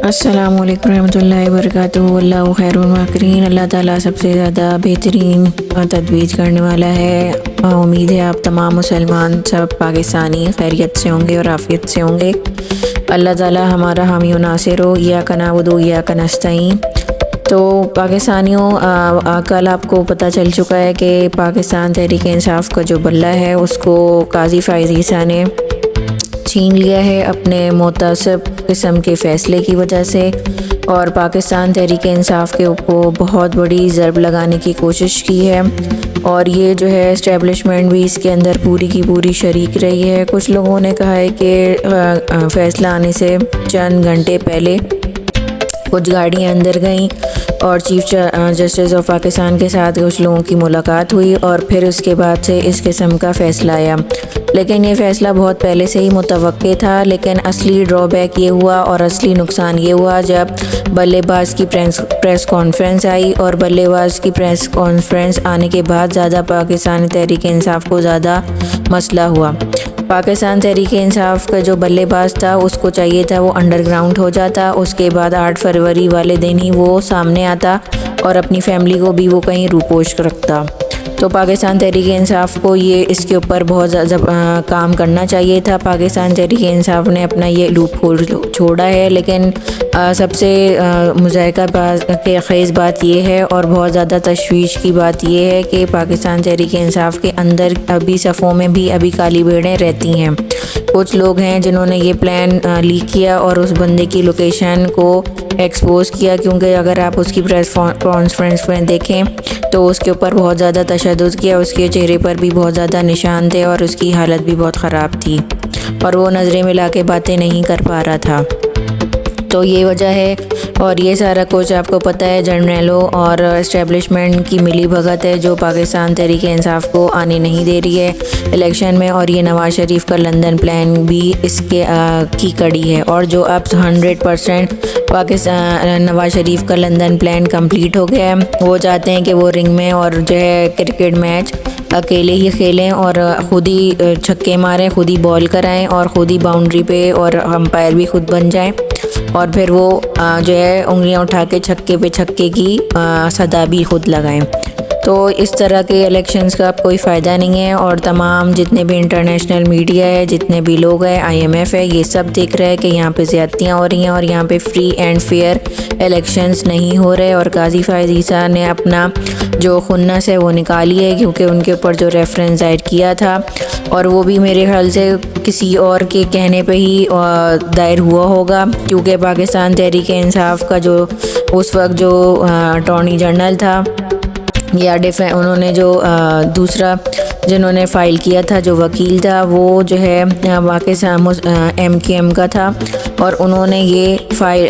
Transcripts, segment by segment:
السلام علیکم ورحمۃ اللہ وبرکاتہ۔ اللہ خیر الماکرین، اللہ تعالیٰ سب سے زیادہ بہترین تدبیر کرنے والا ہے۔ امید ہے آپ تمام مسلمان سب پاکستانی خیریت سے ہوں گے اور عافیت سے ہوں گے۔ اللہ تعالیٰ ہمارا حامی و ناصر ہو۔ ایاک نعبد و ایاک نستعین۔ تو پاکستانیوں، کل آپ کو پتہ چل چکا ہے کہ پاکستان تحریک انصاف کا جو بلہ ہے اس کو قاضی فائز عیسیٰ نے چھین لیا ہے اپنے متعصب قسم کے فیصلے کی وجہ سے، اور پاکستان تحریک انصاف کے اوپر بہت بڑی ضرب لگانے کی کوشش کی ہے، اور یہ جو ہے اسٹیبلشمنٹ بھی اس کے اندر پوری کی پوری شریک رہی ہے۔ کچھ لوگوں نے کہا ہے کہ فیصلہ آنے سے چند گھنٹے پہلے کچھ گاڑیاں اندر گئیں اور چیف جسٹس آف پاکستان کے ساتھ کچھ لوگوں کی ملاقات ہوئی، اور پھر اس کے بعد سے اس قسم کا فیصلہ آیا۔ لیکن یہ فیصلہ بہت پہلے سے ہی متوقع تھا، لیکن اصلی ڈرا بیک یہ ہوا اور اصلی نقصان یہ ہوا جب بلے باز کی پریس کانفرنس آئی، اور بلے باز کی پریس کانفرنس آنے کے بعد زیادہ پاکستانی تحریک انصاف کو زیادہ مسئلہ ہوا۔ پاکستان تحریک انصاف کا جو بلے باز تھا اس کو چاہیے تھا وہ انڈر گراؤنڈ ہو جاتا، اس کے بعد 8 فروری والے دن ہی وہ سامنے آتا اور اپنی فیملی کو بھی وہ کہیں روپوش رکھتا۔ تو پاکستان تحریک انصاف کو یہ اس کے اوپر بہت زیادہ کام کرنا چاہیے تھا۔ پاکستان تحریک انصاف نے اپنا یہ لوپ ہول چھوڑا ہے، لیکن سب سے مضحکہ خیز بات یہ ہے اور بہت زیادہ تشویش کی بات یہ ہے کہ پاکستان تحریک انصاف کے اندر ابھی صفوں میں بھی ابھی کالی بھیڑیں رہتی ہیں۔ کچھ لوگ ہیں جنہوں نے یہ پلان لیک کیا اور اس بندے کی لوکیشن کو ایکسپوز کیا، کیونکہ اگر آپ اس کی پریس کانفرنس میں دیکھیں تو اس کے اوپر بہت زیادہ تشدد کیا، اس کے چہرے پر بھی بہت زیادہ نشان تھے اور اس کی حالت بھی بہت خراب تھی، اور وہ نظریں ملا کے باتیں نہیں کر پا رہا تھا۔ تو یہ وجہ ہے، اور یہ سارا کچھ آپ کو پتہ ہے جرنیلوں اور اسٹیبلشمنٹ کی ملی بھگت ہے جو پاکستان تحریک انصاف کو آنے نہیں دے رہی ہے الیکشن میں، اور یہ نواز شریف کا لندن پلان بھی اس کے کی کڑی ہے۔ اور جو اب 100% پاکستان نواز شریف کا لندن پلان کمپلیٹ ہو گیا ہے، وہ چاہتے ہیں کہ وہ رنگ میں اور جو ہے کرکٹ میچ اکیلے ہی کھیلیں اور خود ہی چھکے ماریں، خود ہی بال کرائیں اور خود ہی باؤنڈری پہ اور امپائر بھی خود بن جائیں، اور پھر وہ جو ہے انگلیاں اٹھا کے چھکے پہ چھکے کی صدا بھی خود لگائیں۔ تو اس طرح کے الیکشنز کا اب کوئی فائدہ نہیں ہے، اور تمام جتنے بھی انٹرنیشنل میڈیا ہے، جتنے بھی لوگ ہیں، IMF ہے، یہ سب دیکھ رہے ہیں کہ یہاں پہ زیادتیاں ہو رہی ہیں اور یہاں پہ فری اینڈ فیئر الیکشنز نہیں ہو رہے، اور قاضی فائز عیسیٰ نے اپنا جو خنث ہے وہ نکالی ہے، کیونکہ ان کے اوپر جو ریفرنس دائر کیا تھا، اور وہ بھی میرے خیال سے کسی اور کے کہنے پہ ہی دائر ہوا ہوگا، کیونکہ پاکستان تحریک انصاف کا جو اس وقت جو اٹارنی جنرل تھا یا انہوں نے جو دوسرا جنہوں نے فائل کیا تھا جو وکیل تھا، وہ جو ہے پاکستان MKM کا تھا، اور انہوں نے یہ فائل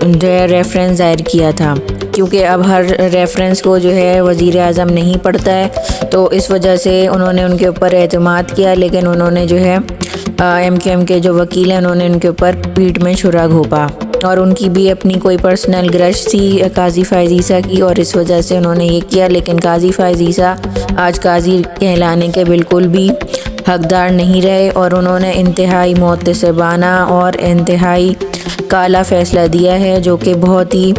جو ہے ریفرنس دائر کیا تھا، کیونکہ اب ہر ریفرنس کو جو ہے وزیر اعظم نہیں پڑھتا ہے، تو اس وجہ سے انہوں نے ان کے اوپر اعتماد کیا، لیکن انہوں نے جو ہے MKM کے جو وکیل ہیں انہوں نے ان کے اوپر پیٹھ میں چھرا گھونپا، اور ان کی بھی اپنی کوئی پرسنل گرج تھی قاضی فائز عیسیٰ کی، اور اس وجہ سے انہوں نے یہ کیا۔ لیکن قاضی فائز عیسیٰ آج قاضی کہلانے کے بالکل بھی حقدار نہیں رہے، اور انہوں نے انتہائی معتصبانہ اور انتہائی کالا فیصلہ دیا ہے، جو کہ بہت ہی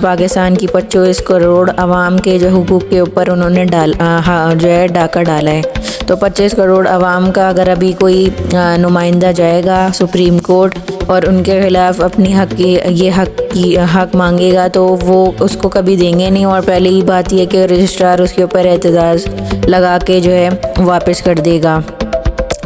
پاکستان کی 25 کروڑ عوام کے جو حقوق کے اوپر انہوں نے جو ہے ڈاکہ ڈالا ہے۔ تو 25 کروڑ عوام کا اگر ابھی کوئی نمائندہ جائے گا سپریم کورٹ اور ان کے خلاف اپنی حق مانگے گا، تو وہ اس کو کبھی دیں گے نہیں، اور پہلے ہی بات یہ کہ رجسٹرار اس کے اوپر اعتراض لگا کے جو ہے واپس کر دے گا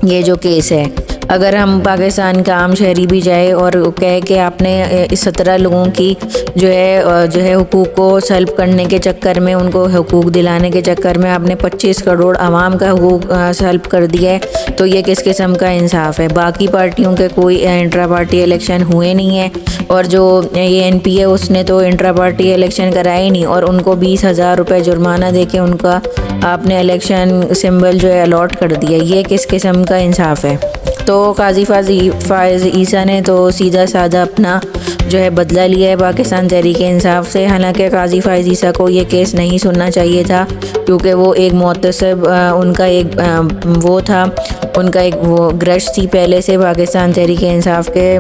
یہ جو کیس ہے۔ اگر ہم پاکستان کا عام شہری بھی جائے اور کہے کہ آپ نے 17 لوگوں کی جو ہے حقوق کو سلب کرنے کے چکر میں، ان کو حقوق دلانے کے چکر میں آپ نے 25 کروڑ عوام کا حقوق سلب کر دیا ہے، تو یہ کس قسم کا انصاف ہے؟ باقی پارٹیوں کے کوئی انٹرا پارٹی الیکشن ہوئے نہیں ہیں، اور جو یہ NP ہے اس نے تو انٹرا پارٹی الیکشن کرائے ہی نہیں، اور ان کو 20,000 روپے جرمانہ دے کے ان کا آپ نے الیکشن سمبل جو ہے الاٹ کر دیا۔ یہ کس قسم کا انصاف ہے؟ تو قاضی فائز عیسیٰ نے تو سیدھا سادہ اپنا جو ہے بدلہ لیا ہے پاکستان تحریک انصاف سے۔ حالانکہ قاضی فائز عیسیٰ کو یہ کیس نہیں سننا چاہیے تھا، کیونکہ وہ ایک محتسب ان کا ایک وہ تھا، ان کا ایک وہ گرش تھی پہلے سے پاکستان تحریک انصاف کے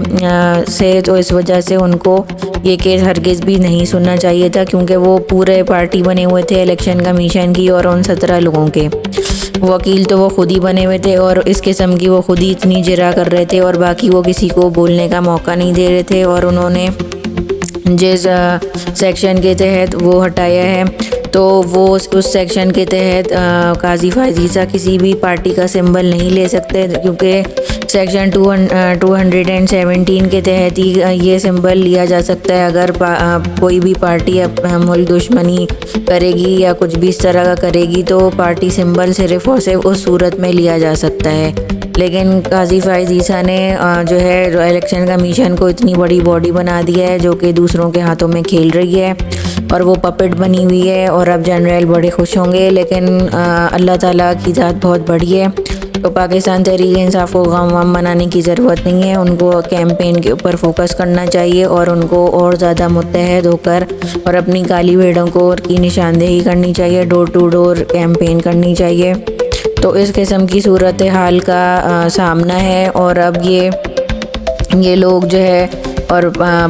سے، تو اس وجہ سے ان کو یہ کیس ہرگز بھی نہیں سننا چاہیے تھا، کیونکہ وہ پورے پارٹی بنے ہوئے تھے الیکشن کمیشن کی، اور ان 17 لوگوں کے وکیل تو وہ خود ہی بنے ہوئے تھے، اور اس قسم کی وہ خود ہی اتنی جرا کر رہے تھے، اور باقی وہ کسی کو بولنے کا موقع نہیں دے رہے تھے۔ اور انہوں نے جس سیکشن کے تحت وہ ہٹایا ہے، تو وہ اس سیکشن کے تحت قاضی فائز عیسیٰ کسی بھی پارٹی کا سمبل نہیں لے سکتے، کیونکہ سیکشن 217 کے تحت ہی یہ سمبل لیا جا سکتا ہے۔ اگر کوئی بھی پارٹی ملک دشمنی کرے گی یا کچھ بھی اس طرح کا کرے گی، تو پارٹی سمبل صرف اور صرف اس صورت میں لیا جا سکتا ہے۔ لیکن قاضی فائز عیسیٰ نے جو ہے الیکشن کمیشن کو اتنی بڑی باڈی بنا دیا ہے، جو کہ دوسروں کے ہاتھوں میں کھیل رہی ہے، اور وہ پپٹ بنی ہوئی ہے، اور اب جنرل بڑے خوش ہوں گے۔ لیکن اللہ تعالیٰ کی ذات بہت بڑی ہے، تو پاکستان تحریک انصاف کو غم وام منانے کی ضرورت نہیں ہے، ان کو کیمپین کے اوپر فوکس کرنا چاہیے، اور ان کو اور زیادہ متحد ہو کر اور اپنی کالی بھیڑوں کو کی نشاندہی کرنی چاہیے، ڈور ٹو ڈور کیمپین کرنی چاہیے۔ تو اس قسم کی صورتحال کا سامنا ہے، اور اب یہ لوگ جو ہے اور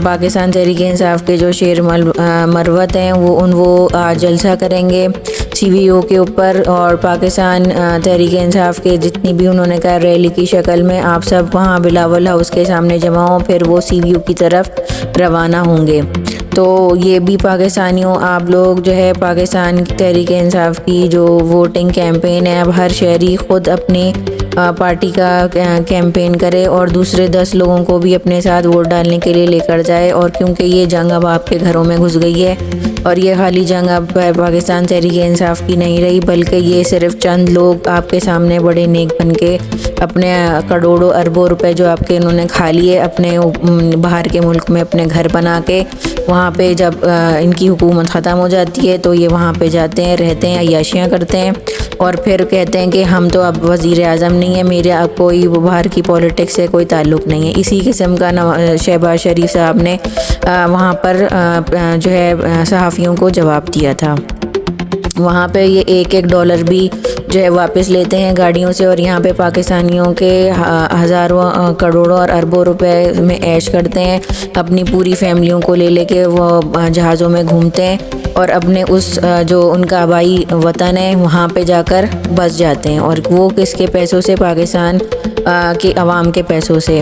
پاکستان تحریک انصاف کے جو شیر مروت ہیں، وہ آج جلسہ کریں گے سی وی او کے اوپر، اور پاکستان تحریک انصاف کے جتنی بھی انہوں نے کہا ریلی کی شکل میں آپ سب وہاں بلاول ہاؤس کے سامنے جمع ہوں، پھر وہ سی وی او کی طرف روانہ ہوں گے۔ تو یہ بھی پاکستانیوں، آپ لوگ جو ہے پاکستان تحریک انصاف کی جو ووٹنگ کیمپین ہے، اب ہر شہری خود اپنی پارٹی کا کیمپین کرے، اور دوسرے 10 لوگوں کو بھی اپنے ساتھ ووٹ ڈالنے کے لیے لے کر جائے، اور کیونکہ یہ جنگ اب آپ کے گھروں میں گھس گئی ہے، اور یہ خالی جنگ اب پاکستان تحریک انصاف کی نہیں رہی، بلکہ یہ صرف چند لوگ آپ کے سامنے بڑے نیک بن کے اپنے کروڑوں اربوں روپے جو آپ کے انہوں نے کھا لیے اپنے باہر کے ملک میں اپنے گھر بنا کے، وہاں پہ جب ان کی حکومت ختم ہو جاتی ہے تو یہ وہاں پہ جاتے ہیں، رہتے ہیں، عیاشیاں کرتے ہیں، اور پھر کہتے ہیں کہ ہم تو اب وزیر اعظم نہیں ہیں، میرے اب کوئی باہر کی پولیٹکس سے کوئی تعلق نہیں ہے۔ اسی قسم کا شہباز شریف صاحب نے وہاں پر جو ہے صحافیوں کو جواب دیا تھا۔ وہاں پہ یہ ایک ڈالر بھی جو ہے واپس لیتے ہیں گاڑیوں سے، اور یہاں پہ پاکستانیوں کے ہزاروں کروڑوں اور اربوں روپے میں عیش کرتے ہیں، اپنی پوری فیملیوں کو لے کے وہ جہازوں میں گھومتے ہیں، اور اپنے اس جو ان کا آبائی وطن ہے وہاں پہ جا کر بس جاتے ہیں، اور وہ کس کے پیسوں سے؟ پاکستان کی عوام کے پیسوں سے۔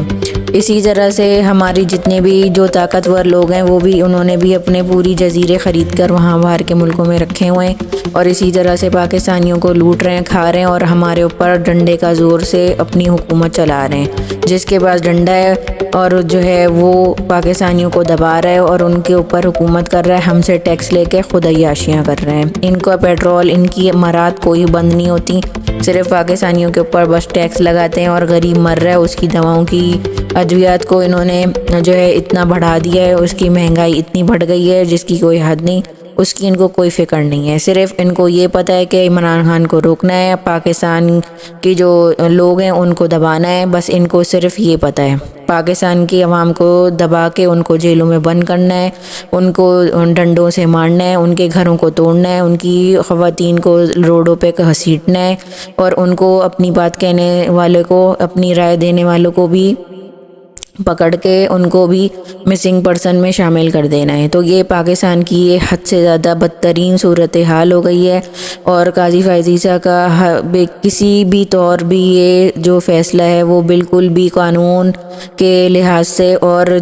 اسی طرح سے ہماری جتنے بھی جو طاقتور لوگ ہیں، وہ بھی انہوں نے بھی اپنے پوری جزیرے خرید کر وہاں باہر کے ملکوں میں رکھے ہوئے ہیں، اور اسی طرح سے پاکستانیوں کو لوٹ رہے ہیں، کھا رہے ہیں، اور ہمارے اوپر ڈنڈے کا زور سے اپنی حکومت چلا رہے ہیں۔ جس کے پاس ڈنڈا ہے اور جو ہے وہ پاکستانیوں کو دبا رہا ہے اور ان کے اوپر حکومت کر رہا ہے، ہم سے ٹیکس لے کے خود عیاشیاں کر رہے ہیں۔ ان کو پیٹرول، ان کی امارات کوئی بند نہیں ہوتی، صرف پاکستانیوں کے اوپر بس ٹیکس لگاتے ہیں، اور غریب مر رہا ہے، اس کی دواؤں کی ادویات کو انہوں نے جو ہے اتنا بڑھا دیا ہے، اس کی مہنگائی اتنی بڑھ گئی ہے جس کی کوئی حد نہیں، اس کی ان کو کوئی فکر نہیں ہے۔ صرف ان کو یہ پتہ ہے کہ عمران خان کو روکنا ہے، پاکستان کی جو لوگ ہیں ان کو دبانا ہے، بس ان کو صرف یہ پتہ ہے۔ پاکستان کی عوام کو دبا کے ان کو جیلوں میں بند کرنا ہے، ان کو ڈنڈوں سے مارنا ہے، ان کے گھروں کو توڑنا ہے، ان کی خواتین کو روڈوں پہ گھسیٹنا ہے، اور ان کو اپنی بات کہنے والے کو، اپنی رائے دینے والوں کو بھی پکڑ کے ان کو بھی مسنگ پرسن میں شامل کر دینا ہے۔ تو یہ پاکستان کی یہ حد سے زیادہ بدترین صورتحال ہو گئی ہے، اور قاضی فائز عیسیٰ کا کسی بھی طور بھی یہ جو فیصلہ ہے وہ بالکل بھی قانون کے لحاظ سے، اور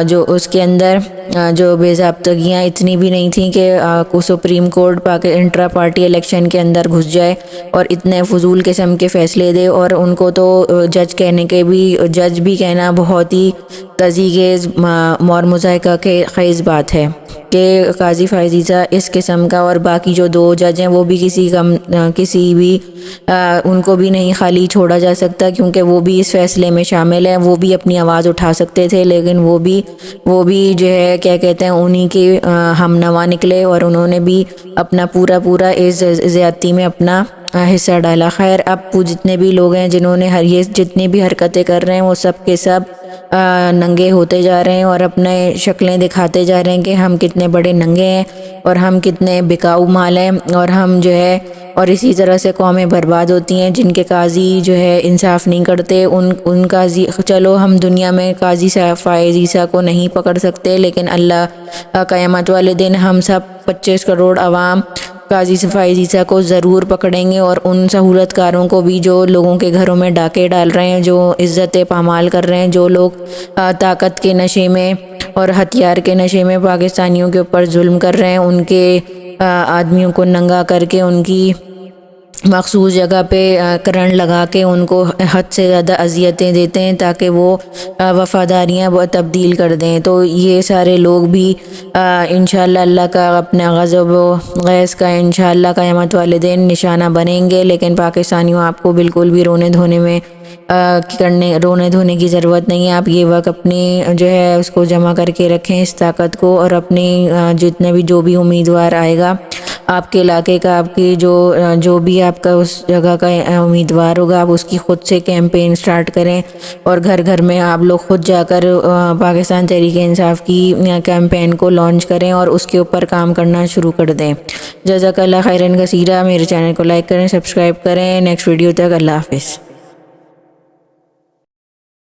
جو اس کے اندر جو بے ضابطگیاں اتنی بھی نہیں تھیں کہ supreme court intra party election کے اندر گھس جائے اور اتنے فضول قسم کے فیصلے دے، اور ان کو تو جج بھی کہنا بہت ہی تضییع اور مضحکہ خیز بات ہے کہ قاضی فائز عیسیٰ اس قسم کا، اور باقی جو 2 جج ہیں وہ بھی کسی بھی ان کو بھی نہیں خالی چھوڑا جا سکتا، کیونکہ وہ بھی اس فیصلے میں شامل ہیں، وہ بھی اپنی آواز اٹھا سکتے تھے، لیکن وہ بھی جو ہے کیا کہتے ہیں انہی کے ہم نوا نکلے، اور انہوں نے بھی اپنا پورا اس زیادتی میں اپنا حصہ ڈالا۔ خیر اب وہ جتنے بھی لوگ ہیں جنہوں نے یہ جتنی بھی حرکتیں کر رہے ہیں وہ سب کے سب ننگے ہوتے جا رہے ہیں اور اپنے شکلیں دکھاتے جا رہے ہیں کہ ہم کتنے بڑے ننگے ہیں اور ہم کتنے بکاؤ مال ہیں اور ہم جو ہے، اور اسی طرح سے قومیں برباد ہوتی ہیں جن کے قاضی جو ہے انصاف نہیں کرتے۔ ان قاضی، چلو ہم دنیا میں قاضی فائز عیسیٰ کو نہیں پکڑ سکتے، لیکن اللہ قیامت والے دن ہم سب 25 کروڑ عوام قاضی فائز عیسیٰ کو ضرور پکڑیں گے، اور ان سہولت کاروں کو بھی جو لوگوں کے گھروں میں ڈاکے ڈال رہے ہیں، جو عزت پامال کر رہے ہیں، جو لوگ طاقت کے نشے میں اور ہتھیار کے نشے میں پاکستانیوں کے اوپر ظلم کر رہے ہیں، ان کے آدمیوں کو ننگا کر کے ان کی مخصوص جگہ پہ کرنٹ لگا کے ان کو حد سے زیادہ اذیتیں دیتے ہیں تاکہ وہ وفاداریاں تبدیل کر دیں۔ تو یہ سارے لوگ بھی انشاءاللہ اللہ کا اپنا غضب و غیظ کا انشاءاللہ قیامت والے دن نشانہ بنیں گے۔ لیکن پاکستانیوں، آپ کو بالکل بھی رونے دھونے کی ضرورت نہیں ہے۔ آپ یہ وقت اپنی جو ہے اس کو جمع کر کے رکھیں، اس طاقت کو، اور اپنی جتنے بھی جو بھی امیدوار آئے گا آپ کے علاقے کا، آپ کی جو بھی آپ کا اس جگہ کا امیدوار ہوگا، آپ اس کی خود سے کیمپین سٹارٹ کریں، اور گھر گھر میں آپ لوگ خود جا کر پاکستان تحریک انصاف کی کیمپین کو لانچ کریں اور اس کے اوپر کام کرنا شروع کر دیں۔ جزاک اللہ خیرن کثیرہ۔ میرے چینل کو لائک کریں، سبسکرائب کریں۔ نیکسٹ ویڈیو تک اللہ حافظ۔